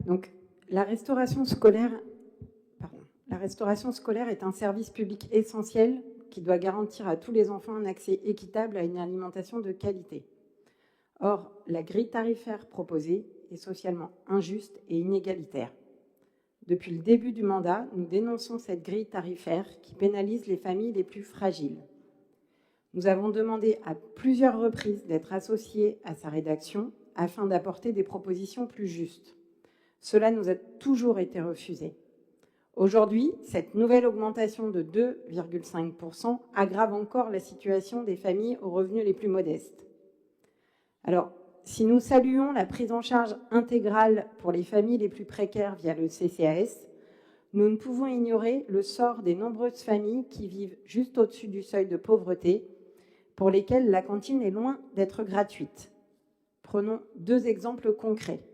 Donc, la restauration scolaire est un service public essentiel qui doit garantir à tous les enfants un accès équitable à une alimentation de qualité. Or, la grille tarifaire proposée est socialement injuste et inégalitaire. Depuis le début du mandat, nous dénonçons cette grille tarifaire qui pénalise les familles les plus fragiles. Nous avons demandé à plusieurs reprises d'être associés à sa rédaction afin d'apporter des propositions plus justes. Cela nous a toujours été refusé. Aujourd'hui, cette nouvelle augmentation de 2,5% aggrave encore la situation des familles aux revenus les plus modestes. Alors, si nous saluons la prise en charge intégrale pour les familles les plus précaires via le CCAS, nous ne pouvons ignorer le sort des nombreuses familles qui vivent juste au-dessus du seuil de pauvreté, pour lesquelles la cantine est loin d'être gratuite. Prenons 2 exemples concrets.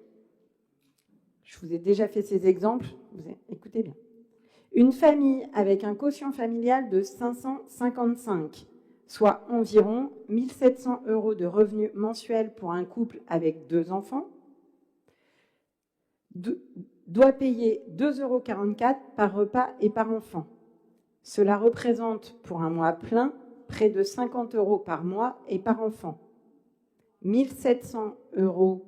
Je vous ai déjà fait ces exemples, écoutez bien. Une famille avec un quotient familial de 555, soit environ 1 700 € de revenus mensuels pour un couple avec 2 enfants, doit payer 2,44 € par repas et par enfant. Cela représente pour un mois plein près de 50 € par mois et par enfant. 1 700 €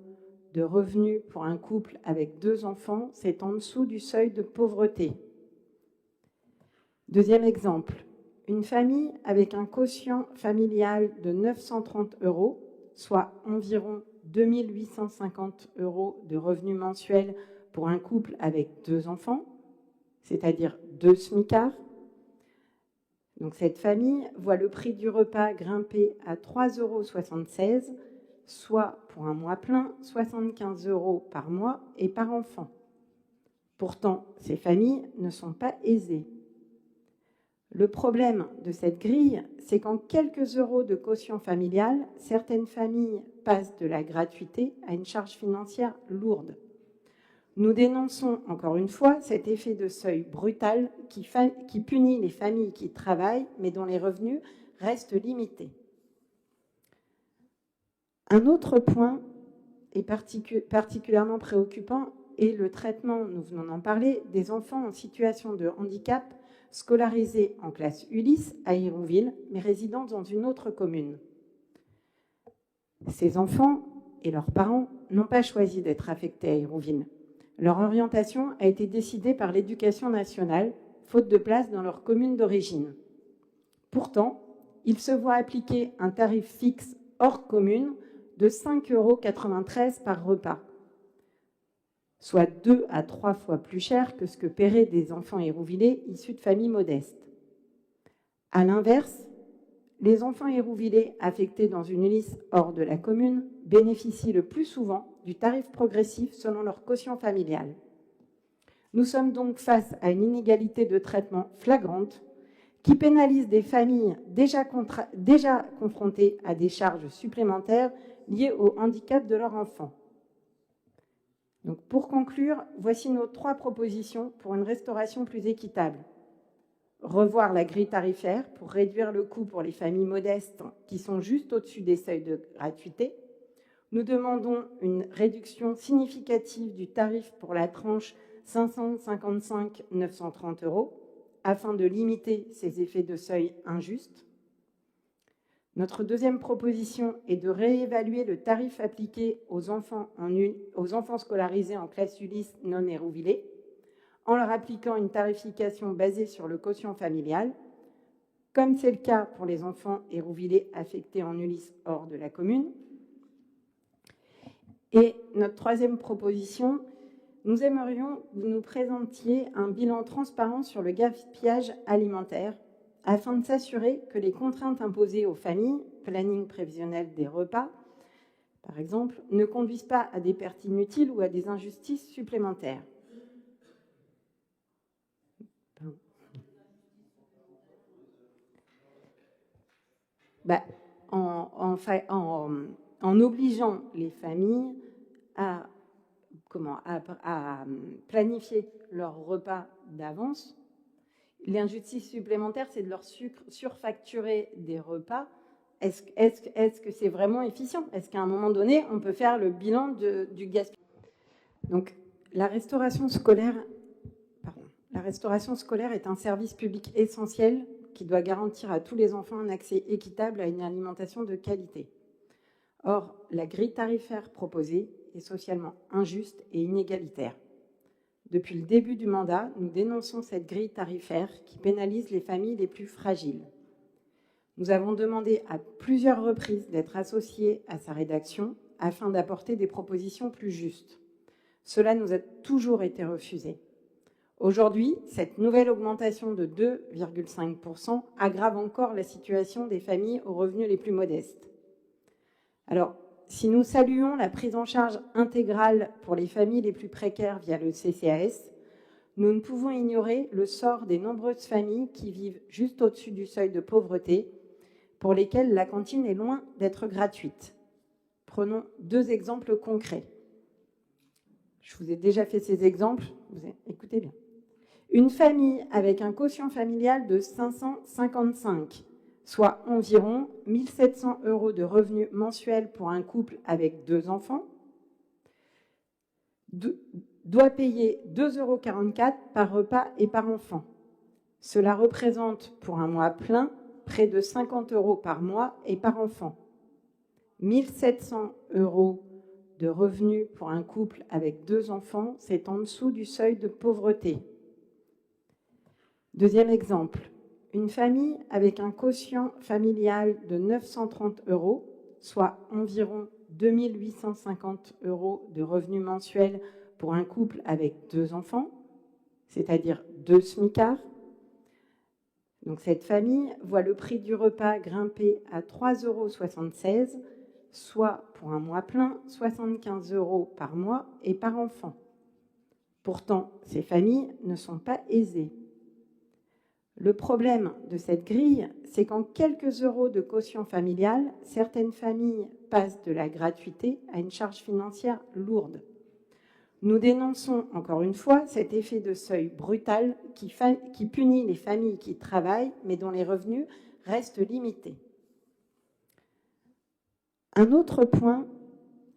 de revenus pour un couple avec 2 enfants, c'est en dessous du seuil de pauvreté. Deuxième exemple, une famille avec un quotient familial de 930 €, soit environ 2 850 € de revenus mensuels pour un couple avec 2 enfants, c'est-à-dire 2 SMICAR. Donc cette famille voit le prix du repas grimper à 3,76 €, soit pour un mois plein, 75 € par mois et par enfant. Pourtant, ces familles ne sont pas aisées. Le problème de cette grille, c'est qu'en quelques euros de quotient familial, certaines familles passent de la gratuité à une charge financière lourde. Nous dénonçons encore une fois cet effet de seuil brutal qui punit les familles qui travaillent mais dont les revenus restent limités. Un autre point est particulièrement préoccupant est le traitement, nous venons d'en parler, des enfants en situation de handicap scolarisés en classe Ulysse à Hérouville, mais résidant dans une autre commune. Ces enfants et leurs parents n'ont pas choisi d'être affectés à Hérouville. Leur orientation a été décidée par l'Éducation nationale, faute de place dans leur commune d'origine. Pourtant, ils se voient appliquer un tarif fixe hors commune de 5,93 € par repas, soit 2 à 3 fois plus cher que ce que paieraient des enfants hérouvillais issus de familles modestes. À l'inverse, les enfants hérouvillais affectés dans une Ulysse hors de la commune bénéficient le plus souvent du tarif progressif selon leur quotient familial. Nous sommes donc face à une inégalité de traitement flagrante qui pénalise des familles déjà confrontées à des charges supplémentaires liées au handicap de leur enfant. Donc pour conclure, voici nos 3 propositions pour une restauration plus équitable. Revoir la grille tarifaire pour réduire le coût pour les familles modestes qui sont juste au-dessus des seuils de gratuité. Nous demandons une réduction significative du tarif pour la tranche 555-930 € afin de limiter ces effets de seuil injustes. Notre deuxième proposition est de réévaluer le tarif appliqué aux enfants scolarisés en classe Ulysse non hérouvillés, en leur appliquant une tarification basée sur le quotient familial, comme c'est le cas pour les enfants hérouvillés affectés en Ulysse hors de la commune. Et notre troisième proposition, nous aimerions que vous nous présentiez un bilan transparent sur le gaspillage alimentaire afin de s'assurer que les contraintes imposées aux familles, planning prévisionnel des repas, par exemple, ne conduisent pas à des pertes inutiles ou à des injustices supplémentaires. En obligeant les familles à planifier leur repas d'avance. L'injustice supplémentaire, c'est de leur surfacturer des repas. Est-ce que c'est vraiment efficient? Est-ce qu'à un moment donné, on peut faire le bilan du gaspillage? Donc, La restauration scolaire est un service public essentiel qui doit garantir à tous les enfants un accès équitable à une alimentation de qualité. Or, la grille tarifaire proposée est socialement injuste et inégalitaire. Depuis le début du mandat, nous dénonçons cette grille tarifaire qui pénalise les familles les plus fragiles. Nous avons demandé à plusieurs reprises d'être associés à sa rédaction afin d'apporter des propositions plus justes. Cela nous a toujours été refusé. Aujourd'hui, cette nouvelle augmentation de 2,5% aggrave encore la situation des familles aux revenus les plus modestes. Alors, si nous saluons la prise en charge intégrale pour les familles les plus précaires via le CCAS, nous ne pouvons ignorer le sort des nombreuses familles qui vivent juste au-dessus du seuil de pauvreté, pour lesquelles la cantine est loin d'être gratuite. Prenons 2 exemples concrets. Je vous ai déjà fait ces exemples, écoutez bien. Une famille avec un quotient familial de 555, soit environ 1 700 € de revenus mensuels pour un couple avec 2 enfants, doit payer 2,44 € par repas et par enfant. Cela représente pour un mois plein près de 50 € par mois et par enfant. 1 700 € de revenus pour un couple avec 2 enfants, c'est en dessous du seuil de pauvreté. Deuxième exemple, une famille avec un quotient familial de 930 €, soit environ 2 850 € de revenus mensuels pour un couple avec 2 enfants, c'est-à-dire 2 SMICAR. Donc cette famille voit le prix du repas grimper à 3,76 €, soit pour un mois plein, 75 € par mois et par enfant. Pourtant, ces familles ne sont pas aisées. Le problème de cette grille, c'est qu'en quelques euros de quotient familial, certaines familles passent de la gratuité à une charge financière lourde. Nous dénonçons encore une fois cet effet de seuil brutal qui punit les familles qui travaillent mais dont les revenus restent limités. Un autre point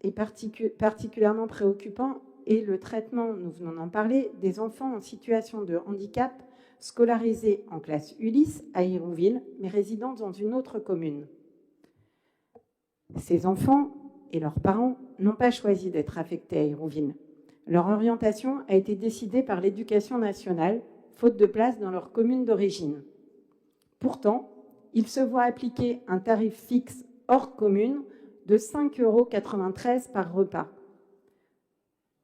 est particulièrement préoccupant est le traitement, nous venons d'en parler, des enfants en situation de handicap scolarisés en classe Ulysse à Hérouville, mais résidant dans une autre commune. Ces enfants et leurs parents n'ont pas choisi d'être affectés à Hérouville. Leur orientation a été décidée par l'Éducation nationale, faute de place dans leur commune d'origine. Pourtant, ils se voient appliquer un tarif fixe hors commune de 5,93 € par repas,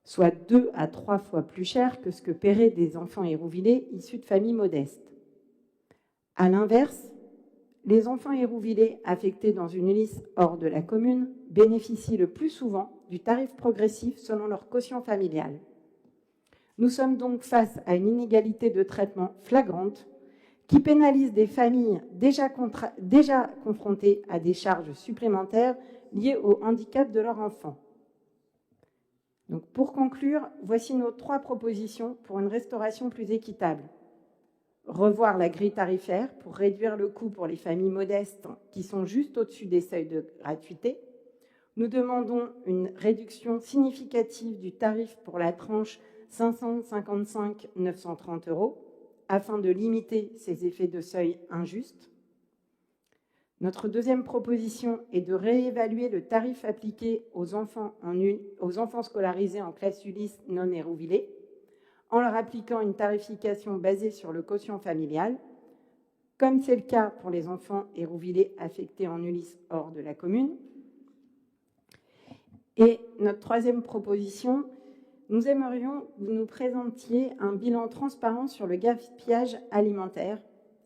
soit 2 à 3 fois plus cher que ce que paieraient des enfants hérouvillais issus de familles modestes. À l'inverse, les enfants hérouvillais affectés dans une Ulysse hors de la commune bénéficient le plus souvent du tarif progressif selon leur quotient familial. Nous sommes donc face à une inégalité de traitement flagrante qui pénalise des familles déjà confrontées à des charges supplémentaires liées au handicap de leur enfant. Donc pour conclure, voici nos 3 propositions pour une restauration plus équitable. Revoir la grille tarifaire pour réduire le coût pour les familles modestes qui sont juste au-dessus des seuils de gratuité. Nous demandons une réduction significative du tarif pour la tranche 555-930 € afin de limiter ces effets de seuil injustes. Notre deuxième proposition est de réévaluer le tarif appliqué aux enfants scolarisés en classe Ulysse non hérouvillés, en leur appliquant une tarification basée sur le quotient familial, comme c'est le cas pour les enfants hérouvillés affectés en Ulysse hors de la commune. Et notre troisième proposition, nous aimerions que vous nous présentiez un bilan transparent sur le gaspillage alimentaire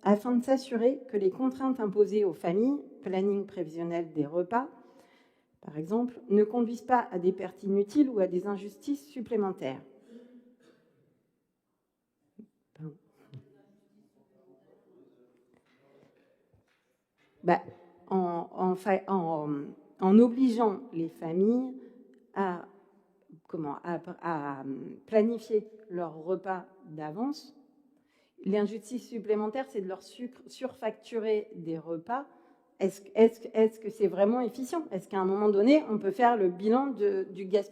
afin de s'assurer que les contraintes imposées aux familles, planning prévisionnel des repas, par exemple, ne conduisent pas à des pertes inutiles ou à des injustices supplémentaires. En obligeant les familles à planifier leur repas d'avance. L'injustice supplémentaire, c'est de leur surfacturer des repas. Est-ce que c'est vraiment efficient? Est-ce qu'à un moment donné, on peut faire le bilan du gaspillage?